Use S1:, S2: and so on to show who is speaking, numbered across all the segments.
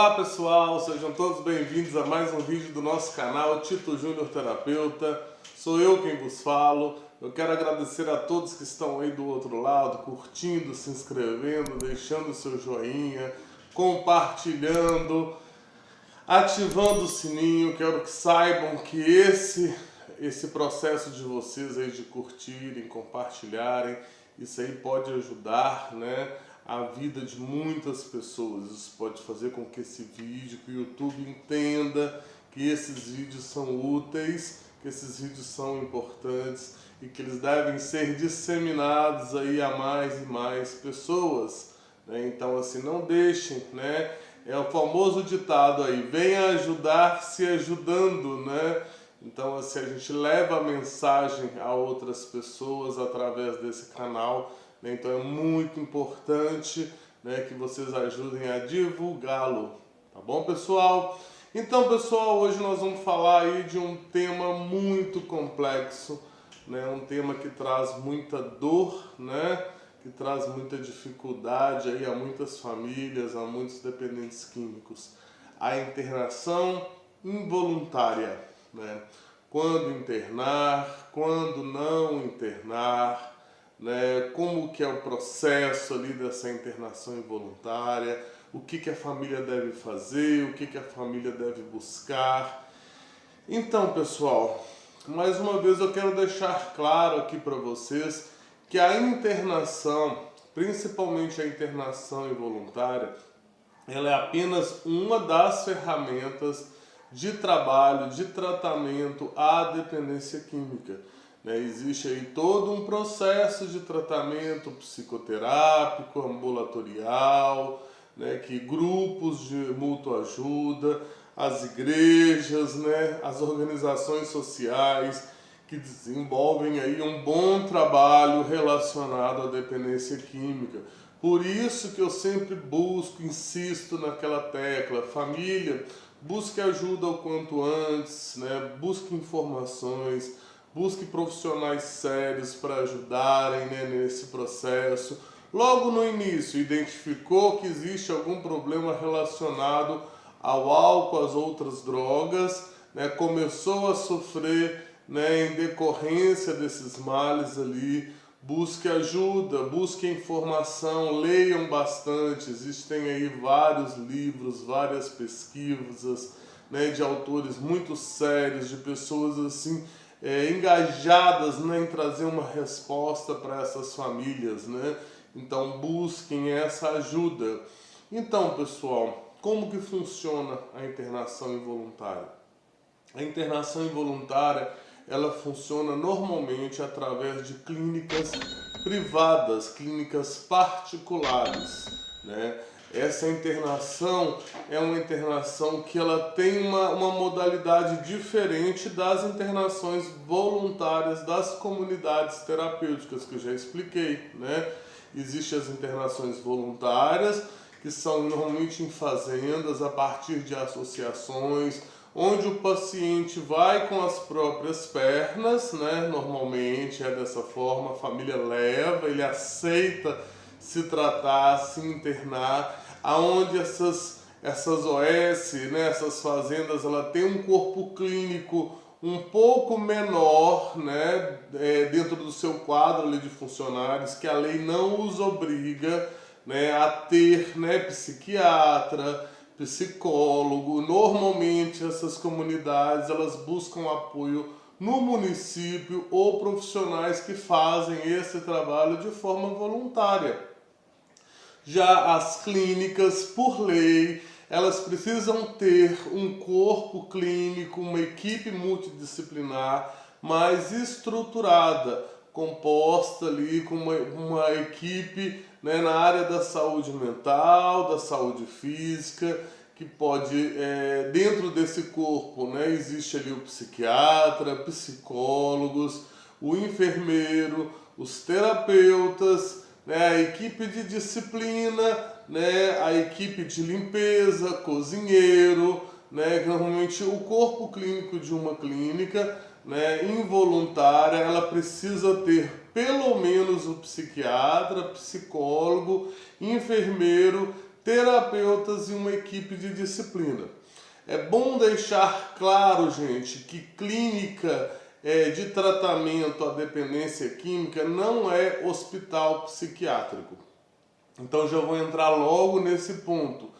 S1: Olá pessoal, sejam todos bem-vindos a mais um vídeo do nosso canal Tito Júnior Terapeuta. Sou eu quem vos falo. Eu quero agradecer a todos que estão aí do outro lado, curtindo, se inscrevendo, deixando o seu joinha, compartilhando, ativando o sininho. Quero que saibam que esse processo de vocês aí de curtirem, compartilharem, isso aí pode ajudar, né, a vida de muitas pessoas. Isso pode fazer com que esse vídeo, que o YouTube entenda que esses vídeos são úteis, que esses vídeos são importantes e que eles devem ser disseminados aí a mais e mais pessoas, né? Então assim, não deixem, né? É o famoso ditado aí, venha ajudar se ajudando, né? Então assim, a gente leva a mensagem a outras pessoas através desse canal, né? Então é muito importante, né, que vocês ajudem a divulgá-lo, tá bom, pessoal? Então, pessoal, hoje nós vamos falar aí de um tema muito complexo, né? Um tema que traz muita dor, né? Que traz muita dificuldade aí a muitas famílias, a muitos dependentes químicos. A internação involuntária, né? Quando internar, quando não internar, né? Como que é o processo ali dessa internação involuntária, o que a família deve fazer, o que a família deve buscar. Então, pessoal, mais uma vez eu quero deixar claro aqui para vocês que a internação, principalmente a internação involuntária, ela é apenas uma das ferramentas de trabalho, de tratamento à dependência química. Existe aí todo um processo de tratamento psicoterápico, ambulatorial, né, que grupos de mútua ajuda, as igrejas, né, as organizações sociais que desenvolvem aí um bom trabalho relacionado à dependência química. Por isso que eu sempre busco, insisto naquela tecla, família, busque ajuda o quanto antes, né, busque informações, busque profissionais sérios para ajudarem, né, nesse processo. Logo no início, identificou que existe algum problema relacionado ao álcool, às outras drogas, né, começou a sofrer, né, em decorrência desses males ali, busque ajuda, busque informação, leiam bastante. Existem aí vários livros, várias pesquisas, né, de autores muito sérios, de pessoas assim, engajadas, né, em trazer uma resposta para essas famílias, né? Então busquem essa ajuda. Então, pessoal, como que funciona a internação involuntária? A internação involuntária, ela funciona normalmente através de clínicas privadas, clínicas particulares, né? Essa internação é uma internação que ela tem uma modalidade diferente das internações voluntárias das comunidades terapêuticas que eu já expliquei, né? Existem as internações voluntárias, que são normalmente em fazendas, a partir de associações, onde o paciente vai com as próprias pernas, né? Normalmente é dessa forma, a família leva, ele aceita se tratar, se internar, aonde essas OS, né, essas fazendas, ela tem um corpo clínico um pouco menor, né, dentro do seu quadro ali de funcionários, que a lei não os obriga, né, a ter, né, psiquiatra, psicólogo. Normalmente essas comunidades, elas buscam apoio no município ou profissionais que fazem esse trabalho de forma voluntária. Já as clínicas, por lei, elas precisam ter um corpo clínico, uma equipe multidisciplinar mais estruturada, composta ali com uma equipe, né, na área da saúde mental, da saúde física, que pode, dentro desse corpo, né, existe ali o psiquiatra, psicólogos, o enfermeiro, os terapeutas, né, a equipe de disciplina, né, a equipe de limpeza, cozinheiro, né, normalmente o corpo clínico de uma clínica, né, involuntária, ela precisa ter pelo menos o psiquiatra, psicólogo, enfermeiro, terapeutas e uma equipe de disciplina. É bom deixar claro, gente, que clínica de tratamento à dependência química não é hospital psiquiátrico. Então já vou entrar logo nesse ponto.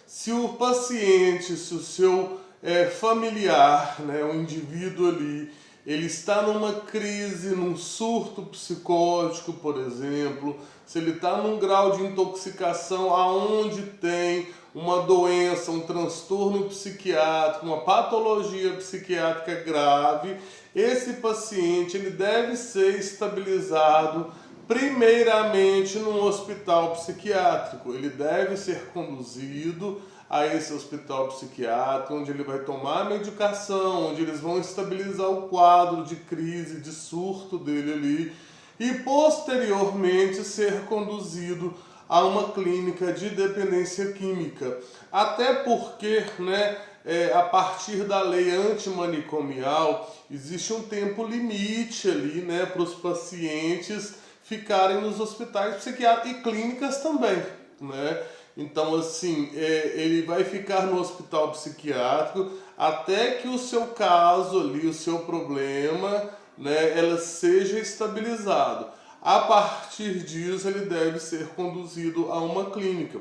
S1: Se o paciente, se o seu familiar, né, o indivíduo ali, ele está numa crise, num surto psicótico, por exemplo, se ele está num grau de intoxicação aonde tem uma doença, um transtorno psiquiátrico, uma patologia psiquiátrica grave, esse paciente ele deve ser estabilizado primeiramente num hospital psiquiátrico. Ele deve ser conduzido a esse hospital psiquiátrico, onde ele vai tomar a medicação, onde eles vão estabilizar o quadro de crise, de surto dele ali, e posteriormente ser conduzido a uma clínica de dependência química. Até porque, né, a partir da lei antimanicomial, existe um tempo limite ali, né, para os pacientes ficarem nos hospitais psiquiátricos e clínicas também, né? Então, assim, ele vai ficar no hospital psiquiátrico até que o seu caso ali, o seu problema, né, ela seja estabilizado. A partir disso, ele deve ser conduzido a uma clínica.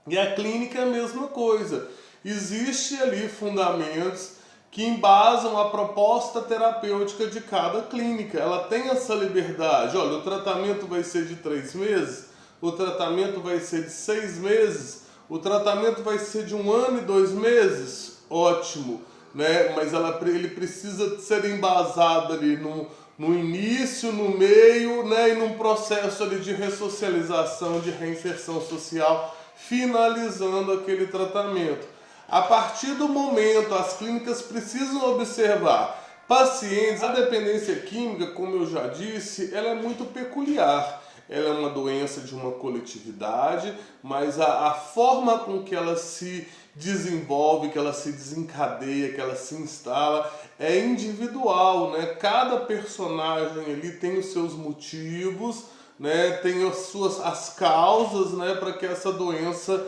S1: E a clínica é a mesma coisa. Existe ali fundamentos que embasam a proposta terapêutica de cada clínica. Ela tem essa liberdade. Olha, o tratamento vai ser de 3 meses, o tratamento vai ser de 6 meses, o tratamento vai ser de 1 ano e 2 meses. Ótimo, né? Mas ele precisa ser embasado ali no início, no meio, né? E num processo ali de ressocialização, de reinserção social, finalizando aquele tratamento. A partir do momento, as clínicas precisam observar pacientes. A dependência química, como eu já disse, ela é muito peculiar. Ela é uma doença de uma coletividade, mas a forma com que ela se desenvolve, que ela se desencadeia, que ela se instala, é individual, né? Cada personagem ali tem os seus motivos, né? Tem as causas, né? Para que essa doença,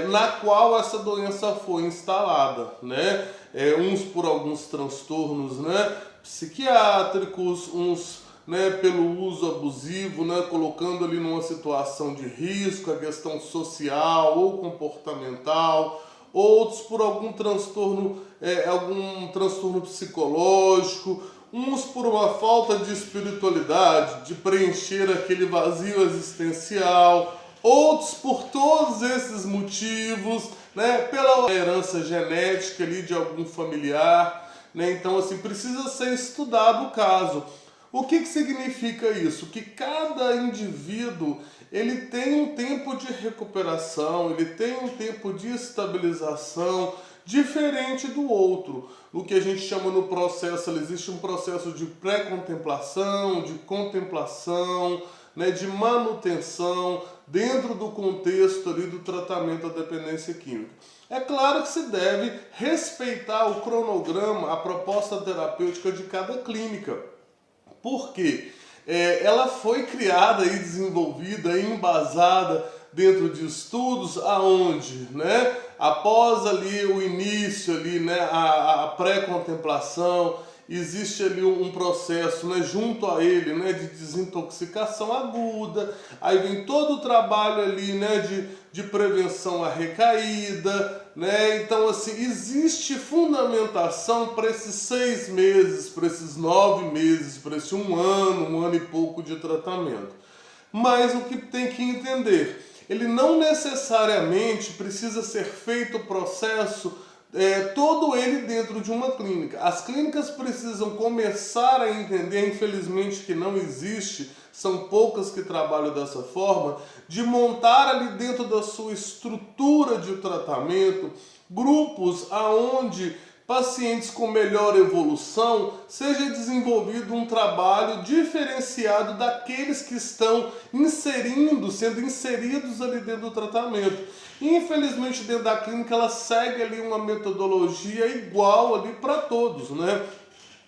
S1: na qual essa doença foi instalada, né? Uns por alguns transtornos, né, psiquiátricos, uns, né, pelo uso abusivo, né, colocando ali numa situação de risco a questão social ou comportamental, outros por algum transtorno psicológico, uns por uma falta de espiritualidade, de preencher aquele vazio existencial, outros por todos esses motivos, né, pela herança genética ali de algum familiar, né? Então, assim, precisa ser estudado o caso. O que significa isso? Que cada indivíduo ele tem um tempo de recuperação, ele tem um tempo de estabilização diferente do outro. O que a gente chama no processo, existe um processo de pré-contemplação, de contemplação, né, de manutenção dentro do contexto ali do tratamento da dependência química. É claro que se deve respeitar o cronograma, a proposta terapêutica de cada clínica. Por quê? Ela foi criada e desenvolvida e embasada dentro de estudos aonde, né, após ali o início ali, né, a pré-contemplação, existe ali um processo, né, junto a ele, né, de desintoxicação aguda, aí vem todo o trabalho ali, né, de prevenção à recaída, né? Então, assim, existe fundamentação para esses 6 meses, para esses 9 meses, para esse 1 ano e pouco de tratamento. Mas o que tem que entender, ele não necessariamente precisa ser feito o processo todo ele dentro de uma clínica. As clínicas precisam começar a entender, infelizmente que não existe, são poucas que trabalham dessa forma, de montar ali dentro da sua estrutura de tratamento grupos aonde pacientes com melhor evolução seja desenvolvido um trabalho diferenciado daqueles que estão sendo inseridos ali dentro do tratamento. Infelizmente, dentro da clínica, ela segue ali uma metodologia igual ali para todos, né?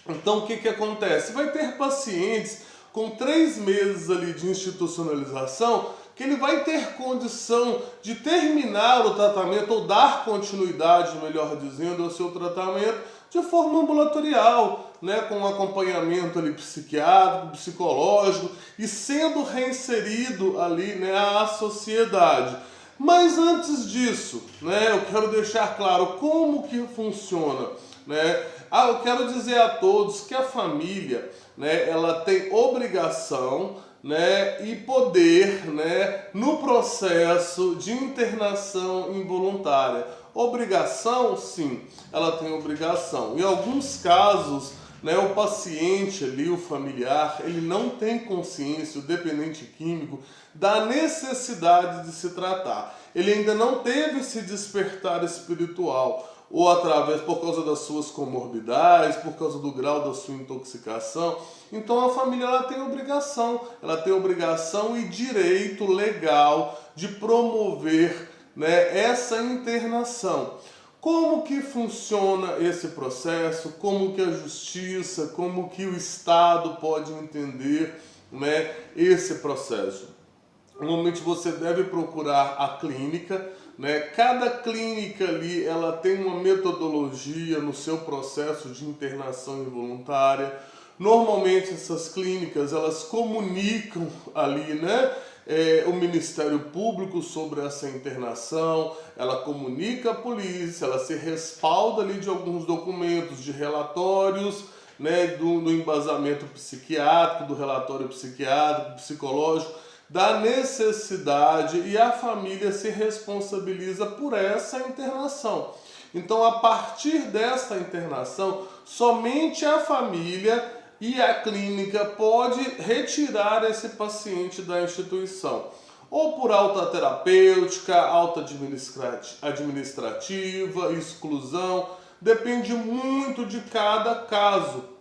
S1: Então, o que acontece? Vai ter pacientes com 3 meses ali de institucionalização que ele vai ter condição de terminar o tratamento ou dar continuidade, melhor dizendo, ao seu tratamento de forma ambulatorial, né, com acompanhamento ali psiquiátrico, psicológico e sendo reinserido ali, né, à sociedade. Mas antes disso, né, eu quero deixar claro como que funciona, né? Eu quero dizer a todos que a família, né, ela tem obrigação, né, e poder, né, no processo de internação involuntária. Obrigação, sim, ela tem obrigação. Em alguns casos, né, o paciente ali, o familiar, ele não tem consciência, o dependente químico, da necessidade de se tratar. Ele ainda não teve esse despertar espiritual, ou através, por causa das suas comorbidades, por causa do grau da sua intoxicação. Então a família ela tem obrigação e direito legal de promover, né, essa internação. Como que funciona esse processo? Como que a justiça, como que o Estado pode entender, né, esse processo? Normalmente você deve procurar a clínica, né? Cada clínica ali ela tem uma metodologia no seu processo de internação involuntária. Normalmente essas clínicas elas comunicam ali, né, o Ministério Público sobre essa internação, ela comunica a polícia, ela se respalda ali de alguns documentos, de relatórios, né, do embasamento psiquiátrico, do relatório psiquiátrico, psicológico, da necessidade, e a família se responsabiliza por essa internação. Então, a partir desta internação, somente a família e a clínica pode retirar esse paciente da instituição, ou por alta terapêutica, alta administrativa, exclusão, depende muito de cada caso.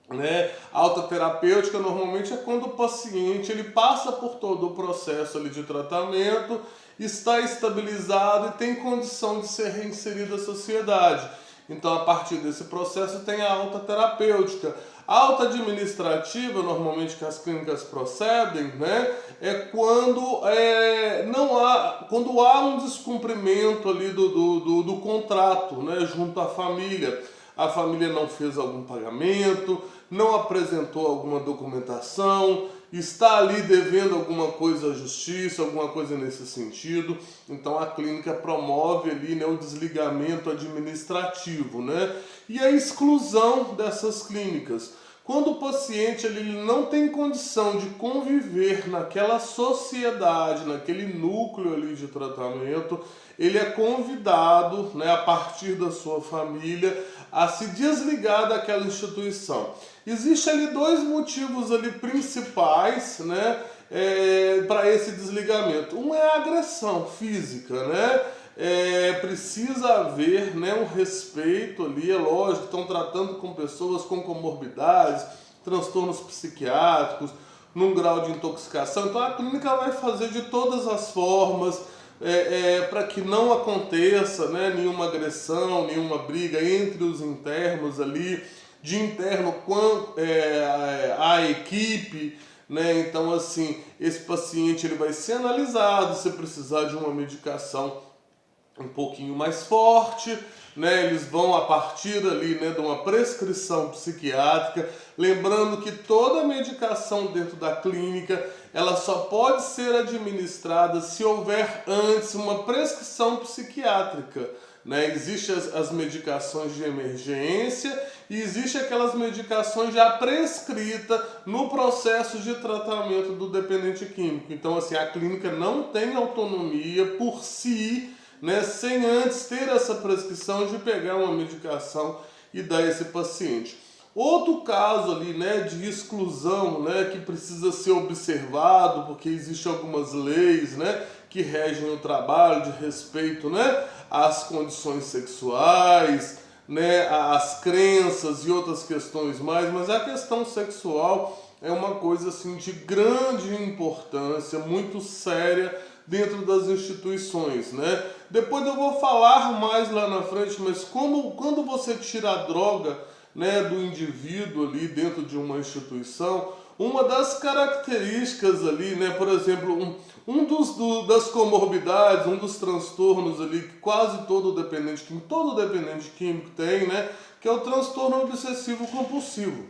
S1: Né? Alta terapêutica normalmente é quando o paciente ele passa por todo o processo ali de tratamento, está estabilizado e tem condição de ser reinserido à sociedade. Então, a partir desse processo tem a alta terapêutica. A alta administrativa, normalmente que as clínicas procedem, né, é quando quando há um descumprimento ali do contrato, né, junto à família. A família não fez algum pagamento, não apresentou alguma documentação, está ali devendo alguma coisa à justiça, alguma coisa nesse sentido. Então a clínica promove ali, né, o desligamento administrativo, né, e a exclusão dessas clínicas. Quando o paciente ele não tem condição de conviver naquela sociedade, naquele núcleo ali de tratamento, ele é convidado, né, a partir da sua família, a se desligar daquela instituição. Existem ali dois motivos ali principais, né, para esse desligamento. Um é a agressão física, né? Precisa haver, né, um respeito ali, é lógico, estão tratando com pessoas com comorbidades, transtornos psiquiátricos, num grau de intoxicação, então a clínica vai fazer de todas as formas para que não aconteça, né, nenhuma agressão, nenhuma briga entre os internos ali, de interno a equipe, né? Então assim, esse paciente ele vai ser analisado, se precisar de uma medicação um pouquinho mais forte, né? Eles vão a partir ali, né, de uma prescrição psiquiátrica, lembrando que toda medicação dentro da clínica ela só pode ser administrada se houver antes uma prescrição psiquiátrica, né? Existem as medicações de emergência e existem aquelas medicações já prescritas no processo de tratamento do dependente químico. Então assim, a clínica não tem autonomia por si, né, sem antes ter essa prescrição de pegar uma medicação e dar a esse paciente. Outro caso ali, né, de exclusão, né, que precisa ser observado, porque existem algumas leis, né, que regem o trabalho de respeito, né, às condições sexuais, né, às crenças e outras questões mais, mas a questão sexual é uma coisa assim de grande importância, muito séria dentro das instituições, né? Depois eu vou falar mais lá na frente, mas quando você tira a droga, né, do indivíduo ali dentro de uma instituição, uma das características ali, né, por exemplo, das comorbidades, um dos transtornos ali que quase todo dependente químico tem, né, que é o transtorno obsessivo compulsivo.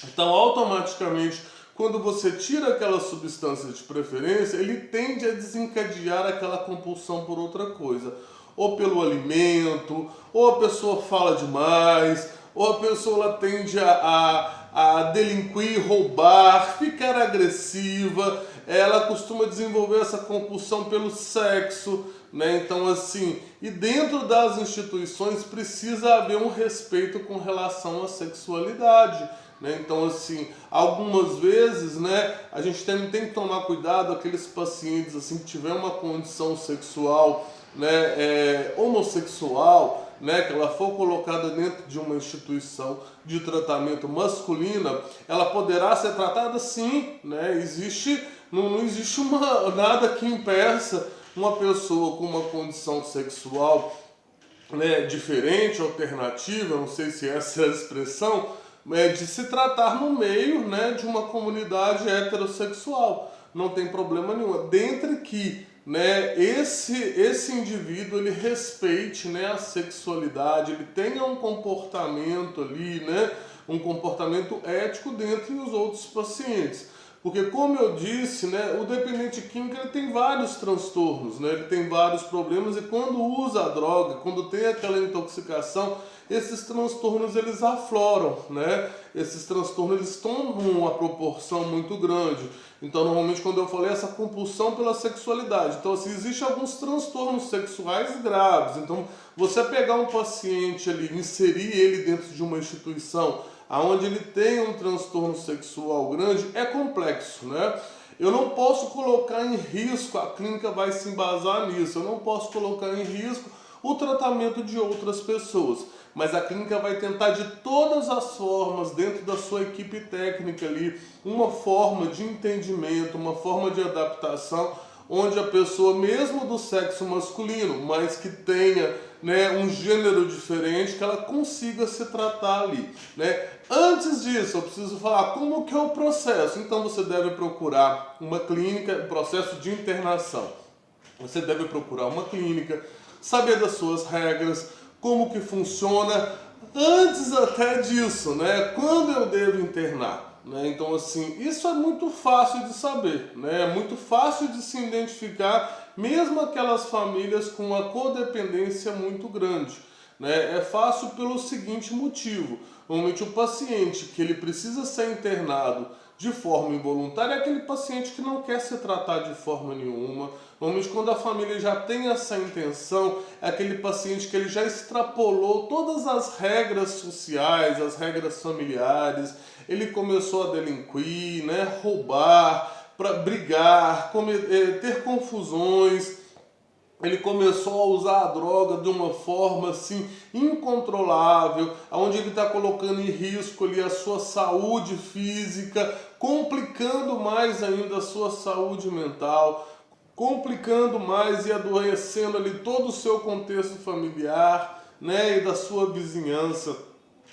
S1: Então, automaticamente, quando você tira aquela substância de preferência, ele tende a desencadear aquela compulsão por outra coisa. Ou pelo alimento, ou a pessoa fala demais, ou a pessoa ela tende a delinquir, roubar, ficar agressiva, ela costuma desenvolver essa compulsão pelo sexo, né? Então assim, e dentro das instituições precisa haver um respeito com relação à sexualidade. Né? Então, assim, algumas vezes, né, a gente tem que tomar cuidado aqueles pacientes assim, que tiver uma condição sexual, né, homossexual, né, que ela for colocada dentro de uma instituição de tratamento masculina, ela poderá ser tratada sim, né? Não existe nada que impeça uma pessoa com uma condição sexual, né, diferente, alternativa, não sei se essa é a expressão, de se tratar no meio, né, de uma comunidade heterossexual. Não tem problema nenhum. Dentre que, né, esse indivíduo ele respeite, né, a sexualidade, ele tenha um comportamento ali, né, um comportamento ético dentre os outros pacientes. Porque, como eu disse, né, o dependente químico ele tem vários transtornos, né, ele tem vários problemas e quando usa a droga, quando tem aquela intoxicação, esses transtornos eles afloram, né? Esses transtornos eles tomam uma proporção muito grande. Então, normalmente, quando eu falei essa compulsão pela sexualidade, então assim, existem alguns transtornos sexuais graves. Então, você pegar um paciente ali, inserir ele dentro de uma instituição onde ele tem um transtorno sexual grande, é complexo, né? Eu não posso colocar em risco, a clínica vai se embasar nisso, eu não posso colocar em risco o tratamento de outras pessoas. Mas a clínica vai tentar de todas as formas, dentro da sua equipe técnica ali, uma forma de entendimento, uma forma de adaptação, onde a pessoa, mesmo do sexo masculino, mas que tenha, né, um gênero diferente, que ela consiga se tratar ali, né? Antes disso, eu preciso falar como que é o processo. Então você deve procurar uma clínica, processo de internação. Você deve procurar uma clínica, saber das suas regras, como que funciona, antes até disso, né? Quando eu devo internar, né? Então assim, isso é muito fácil de saber, né? É muito fácil de se identificar, mesmo aquelas famílias com uma codependência muito grande, né? É fácil pelo seguinte motivo: normalmente o paciente que ele precisa ser internado de forma involuntária é aquele paciente que não quer se tratar de forma nenhuma. Normalmente, quando a família já tem essa intenção, é aquele paciente que ele já extrapolou todas as regras sociais, as regras familiares, ele começou a delinquir, né, roubar, brigar, ter confusões. Ele começou a usar a droga de uma forma assim incontrolável, onde ele está colocando em risco ali a sua saúde física, complicando mais ainda a sua saúde mental, complicando mais e adoecendo ali todo o seu contexto familiar, né, e da sua vizinhança.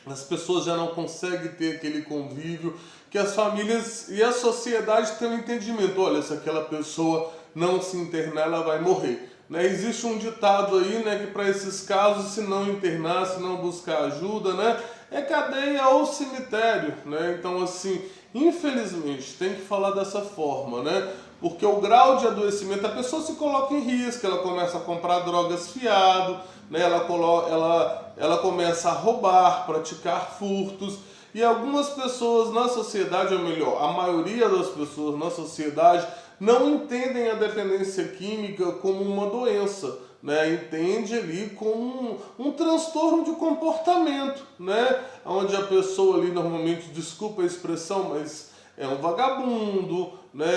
S1: As pessoas já não conseguem ter aquele convívio, que as famílias e a sociedade têm um entendimento: olha, se aquela pessoa não se internar, ela vai morrer. Né? Existe um ditado aí, né, que para esses casos, se não internar, se não buscar ajuda, né, é cadeia ou cemitério. Né? Então, assim, infelizmente, tem que falar dessa forma, né? Porque o grau de adoecimento, a pessoa se coloca em risco, ela começa a comprar drogas fiado, né? Ela começa a roubar, praticar furtos. E algumas pessoas na sociedade, ou melhor, a maioria das pessoas na sociedade, não entendem a dependência química como uma doença, né? Entende ali como um transtorno de comportamento, né? Onde a pessoa ali normalmente, desculpa a expressão, mas é um vagabundo, né?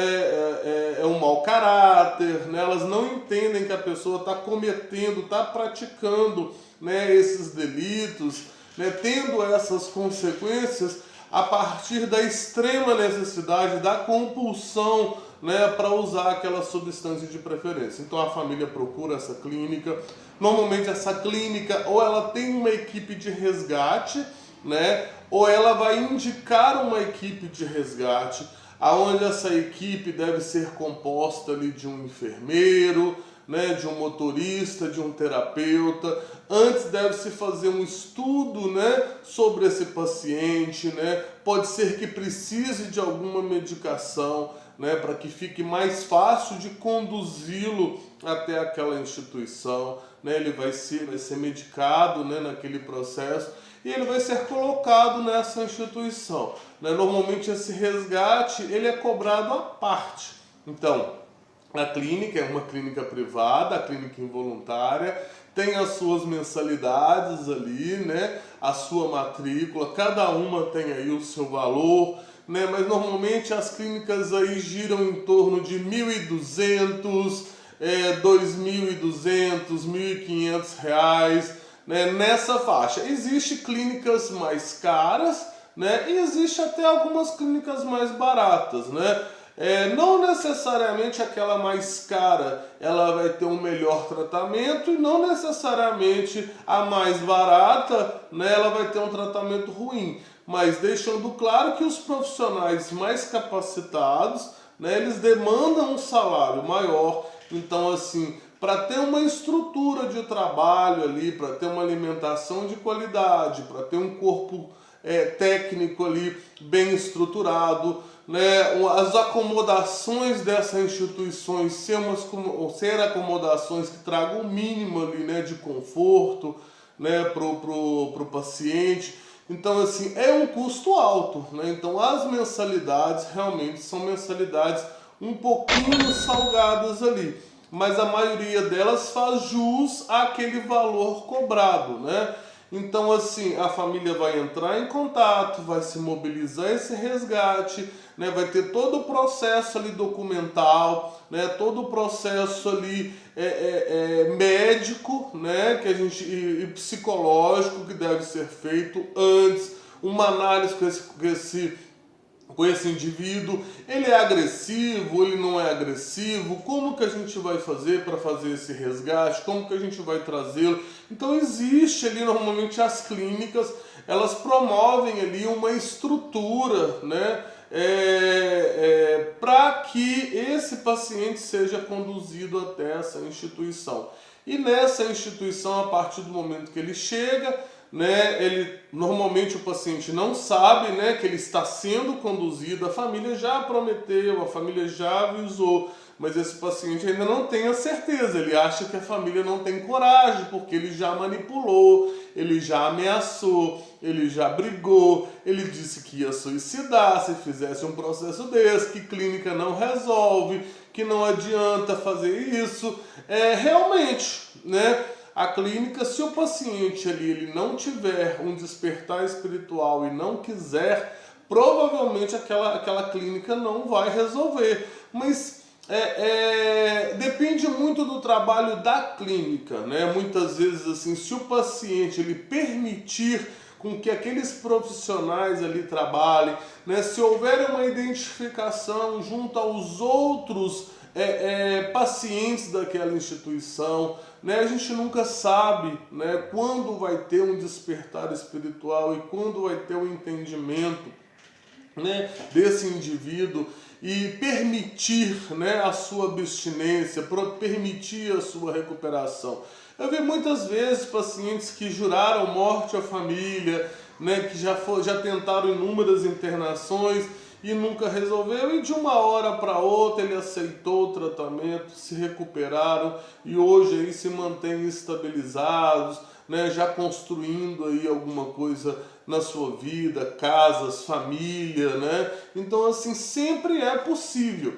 S1: É um mau caráter, né? Elas não entendem que a pessoa está cometendo, está praticando, né, esses delitos, né, tendo essas consequências a partir da extrema necessidade, da compulsão, né, para usar aquela substância de preferência. Então a família procura essa clínica. Normalmente essa clínica ou ela tem uma equipe de resgate, né, ou ela vai indicar uma equipe de resgate, aonde essa equipe deve ser composta ali de um enfermeiro, né, de um motorista, de um terapeuta. Antes deve-se fazer um estudo, né, sobre esse paciente, né? Pode ser que precise de alguma medicação, né, para que fique mais fácil de conduzi-lo até aquela instituição, né? Ele vai ser medicado, né, naquele processo e ele vai ser colocado nessa instituição, né? Normalmente esse resgate ele é cobrado à parte. Então, a clínica é uma clínica privada, a clínica involuntária, tem as suas mensalidades ali, né? A sua matrícula, cada uma tem aí o seu valor, né? Mas normalmente as clínicas aí giram em torno de 1.200, 2.200, R$ 1.500, né? Nessa faixa. Existem clínicas mais caras, né? E existe até algumas clínicas mais baratas, né? Não necessariamente aquela mais cara ela vai ter um melhor tratamento e não necessariamente a mais barata, né, ela vai ter um tratamento ruim, mas deixando claro que os profissionais mais capacitados, né, eles demandam um salário maior. Então, assim, para ter uma estrutura de trabalho ali, para ter uma alimentação de qualidade, para ter um corpo técnico ali bem estruturado, né, as acomodações dessas instituições ser acomodações que tragam o mínimo ali, né, de conforto, né, pro paciente. Então, assim, é um custo alto, né? Então as mensalidades realmente são mensalidades um pouquinho salgadas ali, mas a maioria delas faz jus àquele valor cobrado, né? Então, assim, a família vai entrar em contato, vai se mobilizar esse resgate, né? Vai ter todo o processo ali documental, né? Todo o processo ali médico, né? Que a gente, e psicológico que deve ser feito antes, uma análise com esse indivíduo, ele é agressivo, ele não é agressivo, como que a gente vai fazer para fazer esse resgate, como que a gente vai trazê-lo. Então existe ali normalmente as clínicas, elas promovem ali uma estrutura, né, para que esse paciente seja conduzido até essa instituição. E nessa instituição, a partir do momento que ele chega, né, normalmente o paciente não sabe, né, que ele está sendo conduzido, a família já prometeu, a família já avisou, mas esse paciente ainda não tem a certeza, ele acha que a família não tem coragem, porque ele já manipulou, ele já ameaçou, ele já brigou, ele disse que ia suicidar se fizesse um processo desse, que clínica não resolve, que não adianta fazer isso. Realmente, né? A clínica, se o paciente ali ele não tiver um despertar espiritual e não quiser, provavelmente aquela clínica não vai resolver. Mas depende muito do trabalho da clínica, né? Muitas vezes, assim, se o paciente ele permitir com que aqueles profissionais ali trabalhem, né? Se houver uma identificação junto aos outros pacientes daquela instituição, né? A gente nunca sabe, né, quando vai ter um despertar espiritual e quando vai ter um entendimento, né, desse indivíduo e permitir, né, a sua abstinência, permitir a sua recuperação. Eu vi muitas vezes pacientes que juraram morte à família, né, que já tentaram inúmeras internações e nunca resolveu, e de uma hora para outra ele aceitou o tratamento, se recuperaram e hoje aí se mantêm estabilizados, né, já construindo aí alguma coisa na sua vida, casas, família, né? Então, assim, sempre é possível,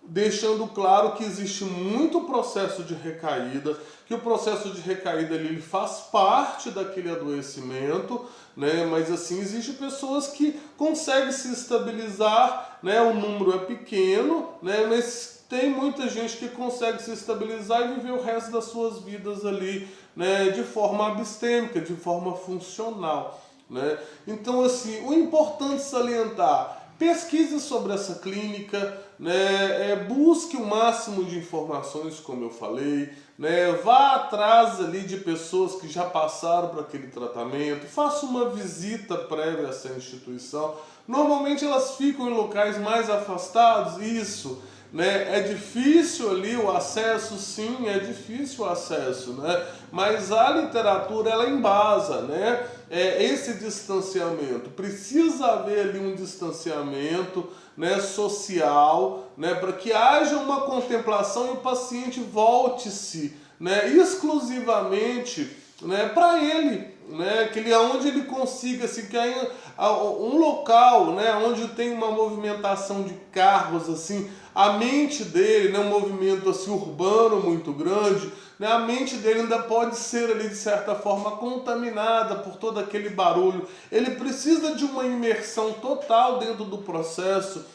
S1: deixando claro que existe muito processo de recaída, que o processo de recaída ele faz parte daquele adoecimento, né? Mas assim, existem pessoas que conseguem se estabilizar, né? O número é pequeno, né? Mas tem muita gente que consegue se estabilizar e viver o resto das suas vidas ali, né? De forma abstêmica, de forma funcional, né? Então, assim, o importante salientar: pesquise sobre essa clínica, né, busque o máximo de informações, como eu falei, né, vá atrás ali de pessoas que já passaram por aquele tratamento, faça uma visita prévia a essa instituição. Normalmente elas ficam em locais mais afastados, isso, né? É difícil ali o acesso, sim, é difícil o acesso, né? Mas a literatura, ela embasa, né? Esse distanciamento. Precisa haver ali um distanciamento, né, social, né, para que haja uma contemplação e o paciente volte-se, né, exclusivamente, né, para ele, né, que ele, onde ele consiga assim, que é um local, né, onde tem uma movimentação de carros assim, a mente dele, né, um movimento assim urbano muito grande, né, a mente dele ainda pode ser ali de certa forma contaminada por todo aquele barulho. Ele precisa de uma imersão total dentro do processo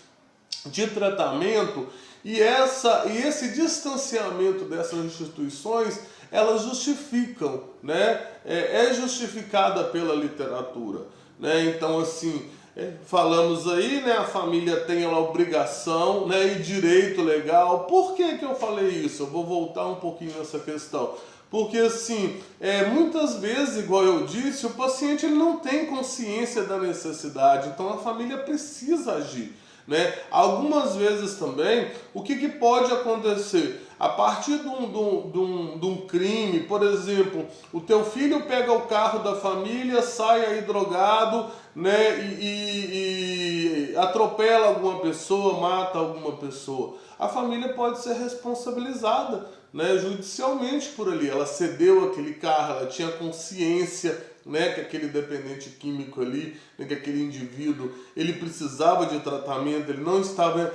S1: de tratamento, e esse distanciamento dessas instituições, elas justificam, né? É justificada pela literatura, né? Então, assim, falamos aí, né? A família tem a obrigação, né? E direito legal. Por que que eu falei isso? Eu vou voltar um pouquinho nessa questão. Porque assim, muitas vezes, igual eu disse, o paciente ele não tem consciência da necessidade, então a família precisa agir, né? Algumas vezes também, o que pode acontecer? A partir de um crime, por exemplo, o teu filho pega o carro da família, sai aí drogado, né, e atropela alguma pessoa, mata alguma pessoa. A família pode ser responsabilizada, né, judicialmente por ali. Ela cedeu aquele carro, ela tinha consciência, né, que aquele dependente químico ali, né, que aquele indivíduo, ele precisava de tratamento, ele não estava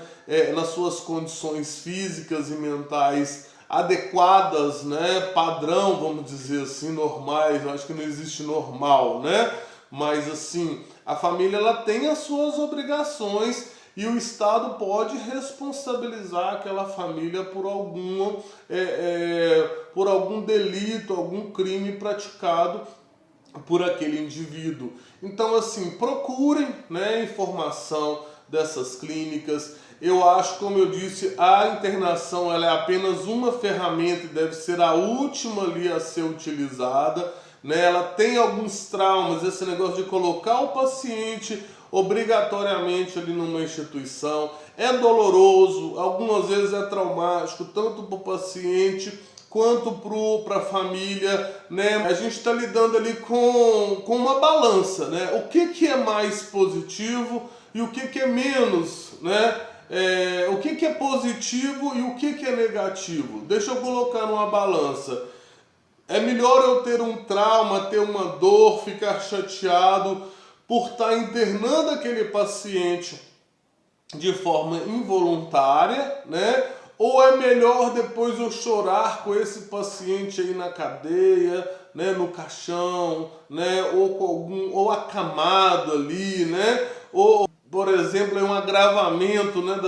S1: nas suas condições físicas e mentais adequadas, né, padrão, vamos dizer assim, normais. Eu acho que não existe normal, né, mas assim, a família ela tem as suas obrigações e o Estado pode responsabilizar aquela família por algum delito, algum crime praticado por aquele indivíduo. Então, assim, procurem, né, informação dessas clínicas. Eu acho, como eu disse, a internação ela é apenas uma ferramenta e deve ser a última ali a ser utilizada, né? Ela tem alguns traumas, esse negócio de colocar o paciente obrigatoriamente ali numa instituição é doloroso, algumas vezes é traumático, tanto para o paciente quanto para a família, né? A gente está lidando ali com uma balança, né? O que é mais positivo e o que é menos, né? O que é positivo e o que é negativo. Deixa eu colocar numa balança. É melhor eu ter um trauma, ter uma dor, ficar chateado por estar internando aquele paciente de forma involuntária, né? Ou é melhor depois eu chorar com esse paciente aí na cadeia, né, no caixão, né, ou acamado ali, né? Ou, por exemplo, um agravamento, né,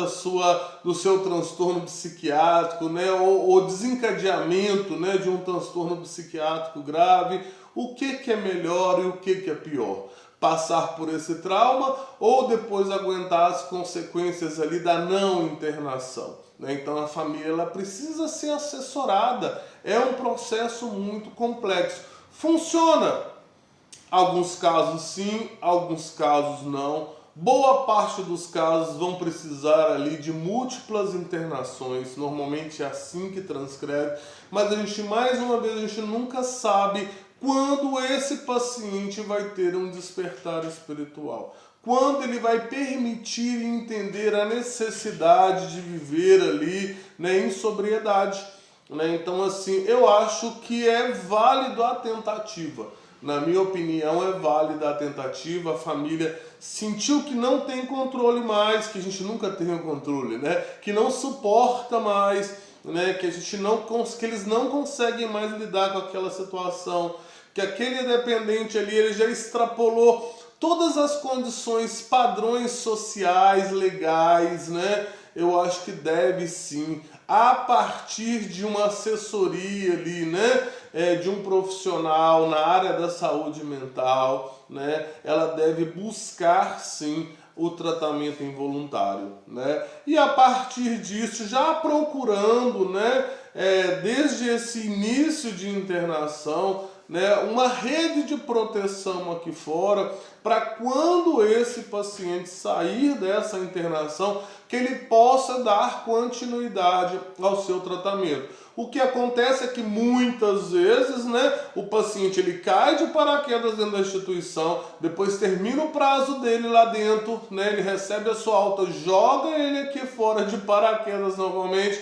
S1: do seu transtorno psiquiátrico, né, ou desencadeamento, né, de um transtorno psiquiátrico grave. O que é melhor e o que é pior? Passar por esse trauma ou depois aguentar as consequências ali da não internação, né? Então a família ela precisa ser assessorada, é um processo muito complexo. Funciona? Alguns casos sim, alguns casos não. Boa parte dos casos vão precisar ali de múltiplas internações, normalmente é assim que transcreve, mas a gente, mais uma vez, a gente nunca sabe quando esse paciente vai ter um despertar espiritual, quando ele vai permitir entender a necessidade de viver ali, né, em sobriedade, né? Então, assim, eu acho que é válido a tentativa. Na minha opinião, é válida a tentativa. A família sentiu que não tem controle mais, que a gente nunca tem o controle, né? Que não suporta mais, né? Que eles não conseguem mais lidar com aquela situação, que aquele dependente ali ele já extrapolou todas as condições, padrões sociais, legais, né? Eu acho que deve sim, a partir de uma assessoria ali, né? De um profissional na área da saúde mental, né? Ela deve buscar sim o tratamento involuntário, né? E a partir disso, já procurando, né, desde esse início de internação, né, uma rede de proteção aqui fora, para quando esse paciente sair dessa internação, que ele possa dar continuidade ao seu tratamento. O que acontece é que muitas vezes, né, o paciente ele cai de paraquedas dentro da instituição, depois termina o prazo dele lá dentro, né, ele recebe a sua alta, joga ele aqui fora de paraquedas novamente,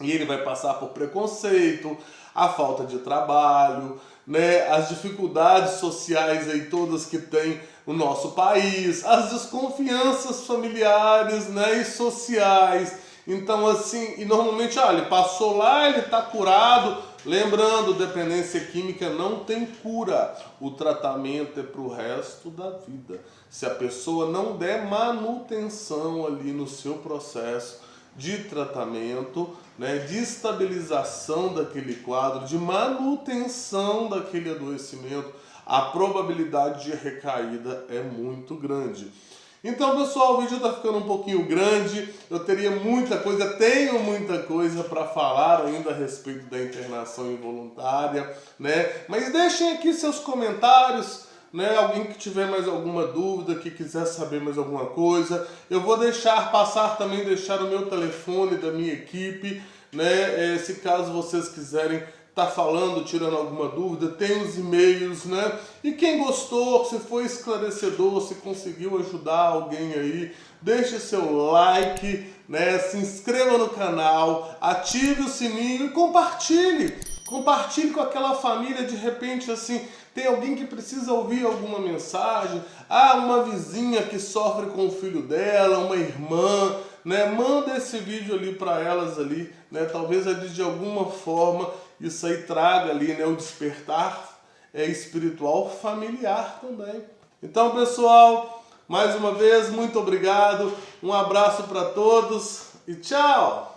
S1: e ele vai passar por preconceito, a falta de trabalho, né, as dificuldades sociais aí todas que tem o nosso país, as desconfianças familiares, né, e sociais. Então assim, e normalmente, olha, ele passou lá, ele está curado. Lembrando, dependência química não tem cura. O tratamento é para o resto da vida. Se a pessoa não der manutenção ali no seu processo de tratamento, né, de estabilização daquele quadro, de manutenção daquele adoecimento, a probabilidade de recaída é muito grande. Então, pessoal, o vídeo está ficando um pouquinho grande, eu teria muita coisa, tenho muita coisa para falar ainda a respeito da internação involuntária, né? Mas deixem aqui seus comentários, né? Alguém que tiver mais alguma dúvida, que quiser saber mais alguma coisa, eu vou deixar o meu telefone da minha equipe, né? Se caso vocês quiserem tá falando, tirando alguma dúvida, tem os e-mails, né? E quem gostou, se foi esclarecedor, se conseguiu ajudar alguém aí, deixe seu like, né? Se inscreva no canal, ative o sininho e compartilhe. Compartilhe com aquela família, de repente assim, tem alguém que precisa ouvir alguma mensagem, uma vizinha que sofre com o filho dela, uma irmã, né? Manda esse vídeo ali para elas ali, né? Talvez ali de alguma forma isso aí traga ali, né, o despertar espiritual familiar também. Então, pessoal, mais uma vez, muito obrigado, um abraço para todos e tchau!